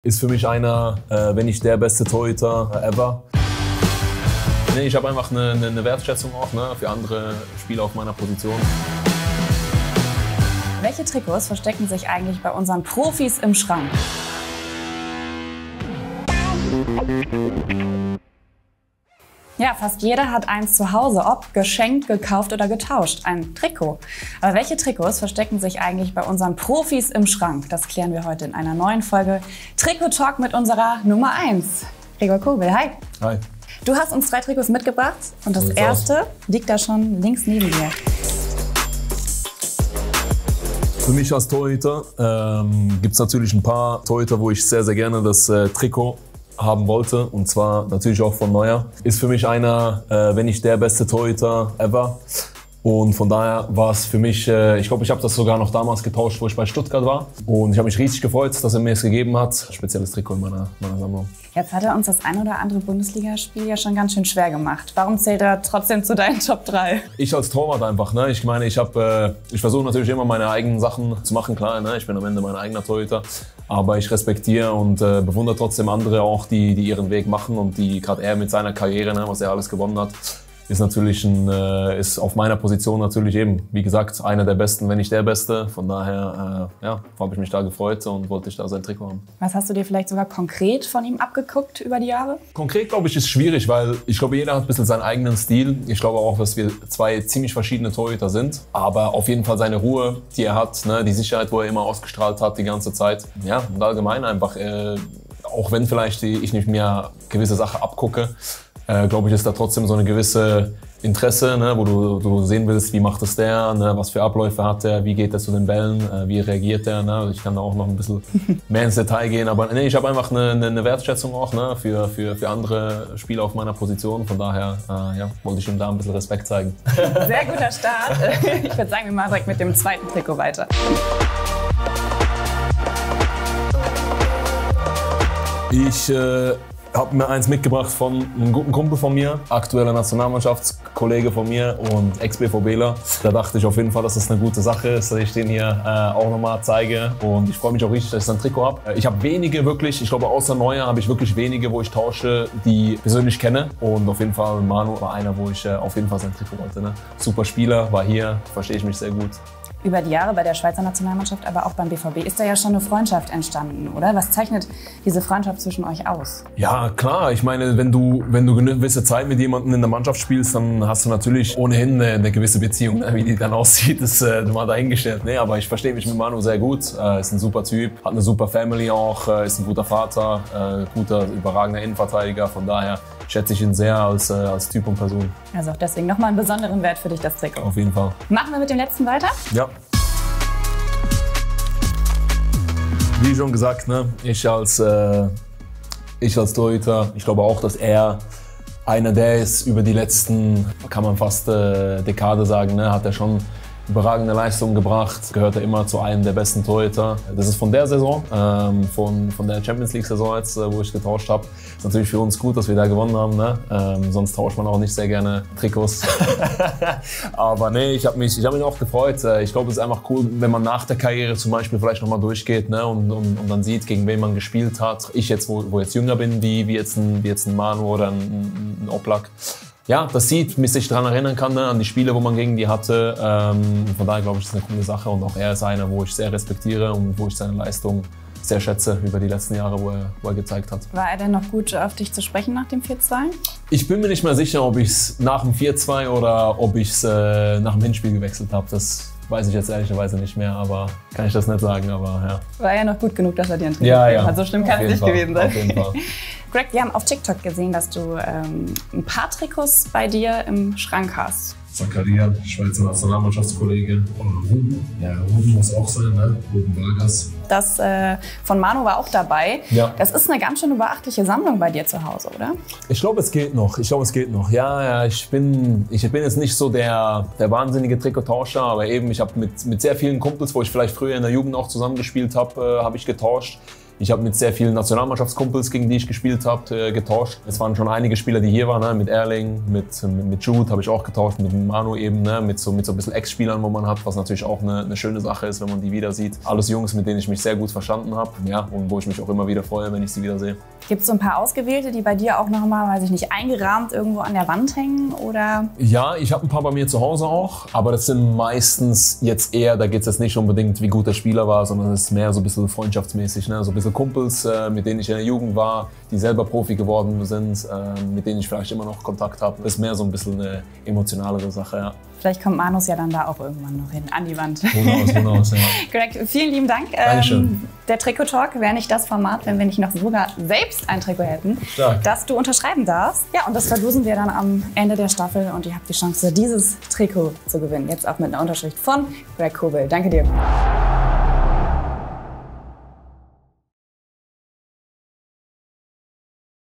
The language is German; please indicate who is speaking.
Speaker 1: Ist für mich einer, wenn nicht der beste Torhüter ever. Nee, ich habe einfach eine Wertschätzung auch für andere Spieler auf meiner Position.
Speaker 2: Welche Trikots verstecken sich eigentlich bei unseren Profis im Schrank? Ja, fast jeder hat eins zu Hause, ob geschenkt, gekauft oder getauscht. Ein Trikot. Aber welche Trikots verstecken sich eigentlich bei unseren Profis im Schrank? Das klären wir heute in einer neuen Folge Trikot Talk mit unserer Nummer 1. Gregor Kobel, hi.
Speaker 1: Hi.
Speaker 2: Du hast uns 3 Trikots mitgebracht und das erste liegt da schon links neben dir.
Speaker 1: Für mich als Torhüter gibt es natürlich ein paar Torhüter, wo ich sehr, sehr gerne das Trikot haben wollte, und zwar natürlich auch von Neuer. Ist für mich einer, wenn nicht der beste Torhüter ever. Und von daher war es für mich, ich glaube, ich habe das sogar noch damals getauscht, wo ich bei Stuttgart war. Und ich habe mich riesig gefreut, dass er mir es gegeben hat. Spezielles Trikot in meiner Sammlung.
Speaker 2: Jetzt hat er uns das ein oder andere Bundesligaspiel ja schon ganz schön schwer gemacht. Warum zählt er trotzdem zu deinen Top 3?
Speaker 1: Ich als Torwart einfach, ne? Ich meine, ich versuche natürlich immer meine eigenen Sachen zu machen, klar, ne? Ich bin am Ende mein eigener Torhüter. Aber ich respektiere und bewundere trotzdem andere auch, die ihren Weg machen und die gerade er mit seiner Karriere, ne, was er alles gewonnen hat, ist natürlich ist auf meiner Position natürlich eben, wie gesagt, einer der Besten, wenn nicht der Beste. Von daher ja, habe ich mich da gefreut und wollte ich da sein Trikot haben.
Speaker 2: Was hast du dir vielleicht sogar konkret von ihm abgeguckt über die Jahre?
Speaker 1: Konkret, glaube ich, ist schwierig, weil ich glaube, jeder hat ein bisschen seinen eigenen Stil. Ich glaube auch, dass wir 2 ziemlich verschiedene Torhüter sind. Aber auf jeden Fall seine Ruhe, die er hat, ne, die Sicherheit, wo er immer ausgestrahlt hat die ganze Zeit. Ja, und allgemein einfach, auch wenn vielleicht ich nicht mehr gewisse Sachen abgucke, glaube ich, ist da trotzdem so eine gewisse Interesse, ne, wo du sehen willst, wie macht es der, ne, was für Abläufe hat er, wie geht er zu den Bällen, wie reagiert er. Ne, also ich kann da auch noch ein bisschen mehr ins Detail gehen, aber nee, ich habe einfach eine Wertschätzung auch, ne, für andere Spieler auf meiner Position. Von daher ja, wollte ich ihm da ein bisschen Respekt zeigen.
Speaker 2: Sehr guter Start. Ich würde sagen, wir machen direkt mit dem zweiten Trikot weiter.
Speaker 1: Ich habe mir eins mitgebracht von einem guten Kumpel von mir, aktueller Nationalmannschaftskollege von mir und Ex-BVBler. Da dachte ich auf jeden Fall, dass das eine gute Sache ist, dass ich den hier auch nochmal zeige. Und ich freue mich auch richtig, dass ich ein Trikot habe. Ich habe wenige wirklich, ich glaube außer Neuer habe ich wirklich wenige, wo ich tausche, die ich persönlich kenne. Und auf jeden Fall Manu war einer, wo ich auf jeden Fall sein Trikot wollte. Ne? Super Spieler, war hier, verstehe ich mich sehr gut.
Speaker 2: Über die Jahre bei der Schweizer Nationalmannschaft, aber auch beim BVB ist da ja schon eine Freundschaft entstanden, oder? Was zeichnet diese Freundschaft zwischen euch aus? Ja,
Speaker 1: klar. Ich meine, wenn du eine gewisse Zeit mit jemandem in der Mannschaft spielst, dann hast du natürlich ohnehin eine gewisse Beziehung. Wie die dann aussieht, ist mal dahingestellt. Nee, aber ich verstehe mich mit Manu sehr gut. Ist ein super Typ, hat eine super Family auch, ist ein guter Vater, guter, überragender Innenverteidiger. Von daher schätze ich ihn sehr als Typ und Person.
Speaker 2: Also auch deswegen nochmal einen besonderen Wert für dich, das Trikot.
Speaker 1: Auf jeden Fall.
Speaker 2: Machen wir mit dem letzten weiter?
Speaker 1: Ja. Wie schon gesagt, ne, ich als Torhüter, ich glaube auch, dass er einer der ist über die letzten, kann man fast Dekade sagen, ne, hat er schon überragende Leistungen gebracht, gehört er immer zu einem der besten Torhüter. Das ist von der Saison, von der Champions League Saison jetzt, wo ich getauscht habe. Ist natürlich für uns gut, dass wir da gewonnen haben, ne? Sonst tauscht man auch nicht sehr gerne Trikots. Aber nee, ich hab mich auch gefreut. Ich glaube, es ist einfach cool, wenn man nach der Karriere zum Beispiel vielleicht nochmal durchgeht, ne? und dann sieht, gegen wen man gespielt hat. Ich jetzt, wo jetzt jünger bin, wie jetzt ein Manu oder ein Oblak. Ja, das sieht, mich sich daran erinnern kann, ne, an die Spiele, wo man gegen die hatte. Von daher glaube ich, das ist eine coole Sache. Und auch er ist einer, wo ich sehr respektiere und wo ich seine Leistung sehr schätze über die letzten Jahre, wo er gezeigt hat.
Speaker 2: War er denn noch gut auf dich zu sprechen nach dem 4-2?
Speaker 1: Ich bin mir nicht mehr sicher, ob ich es nach dem 4-2 oder ob ich es nach dem Hinspiel gewechselt habe. Das weiß ich jetzt ehrlicherweise nicht mehr, aber kann ich das nicht sagen. Aber ja.
Speaker 2: War er noch gut genug, dass er dir ein Trikot gegeben hat? So schlimm kann es nicht gewesen sein.
Speaker 1: Auf jeden Fall.
Speaker 2: Greg, wir haben auf TikTok gesehen, dass du ein paar Trikots bei dir im Schrank hast.
Speaker 1: Zakaria, Schweizer Nationalmannschaftskollege. Und Ruben. Ja, Ruben muss auch sein, ne? Ruben Vargas.
Speaker 2: Das von Manu war auch dabei.
Speaker 1: Ja.
Speaker 2: Das ist eine ganz schön beachtliche Sammlung bei dir zu Hause, oder?
Speaker 1: Ich glaube, es geht noch. Ja, ich bin jetzt nicht so der wahnsinnige Trikottauscher, aber eben, ich habe mit sehr vielen Kumpels, wo ich vielleicht früher in der Jugend auch zusammengespielt habe, habe ich getauscht. Ich habe mit sehr vielen Nationalmannschaftskumpels, gegen die ich gespielt habe, getauscht. Es waren schon einige Spieler, die hier waren, ne? Mit Erling, mit Jude habe ich auch getauscht, mit Manu eben, ne? mit so ein bisschen Ex-Spielern, wo man hat, was natürlich auch eine schöne Sache ist, wenn man die wieder sieht. Alles Jungs, mit denen ich mich sehr gut verstanden habe, ja, und wo ich mich auch immer wieder freue, wenn ich sie wieder sehe.
Speaker 2: Gibt es so ein paar Ausgewählte, die bei dir auch nochmal, weiß ich nicht, eingerahmt irgendwo an der Wand hängen, oder?
Speaker 1: Ja, ich habe ein paar bei mir zu Hause auch, aber das sind meistens jetzt eher, da geht es jetzt nicht unbedingt, wie gut der Spieler war, sondern es ist mehr so ein bisschen freundschaftsmäßig, ne? So ein bisschen Kumpels, mit denen ich in der Jugend war, die selber Profi geworden sind, mit denen ich vielleicht immer noch Kontakt habe. Das ist mehr so ein bisschen eine emotionalere Sache, ja.
Speaker 2: Vielleicht kommt Manus ja dann da auch irgendwann noch hin, an die Wand.
Speaker 1: Wunderbar, ja.
Speaker 2: Greg, vielen lieben Dank.
Speaker 1: Dankeschön.
Speaker 2: Der Trikot-Talk wäre nicht das Format, wenn wir nicht noch sogar selbst ein Trikot hätten, das du unterschreiben darfst. Ja, und das verlosen wir dann am Ende der Staffel und ihr habt die Chance, dieses Trikot zu gewinnen. Jetzt auch mit einer Unterschrift von Greg Kobel. Danke dir.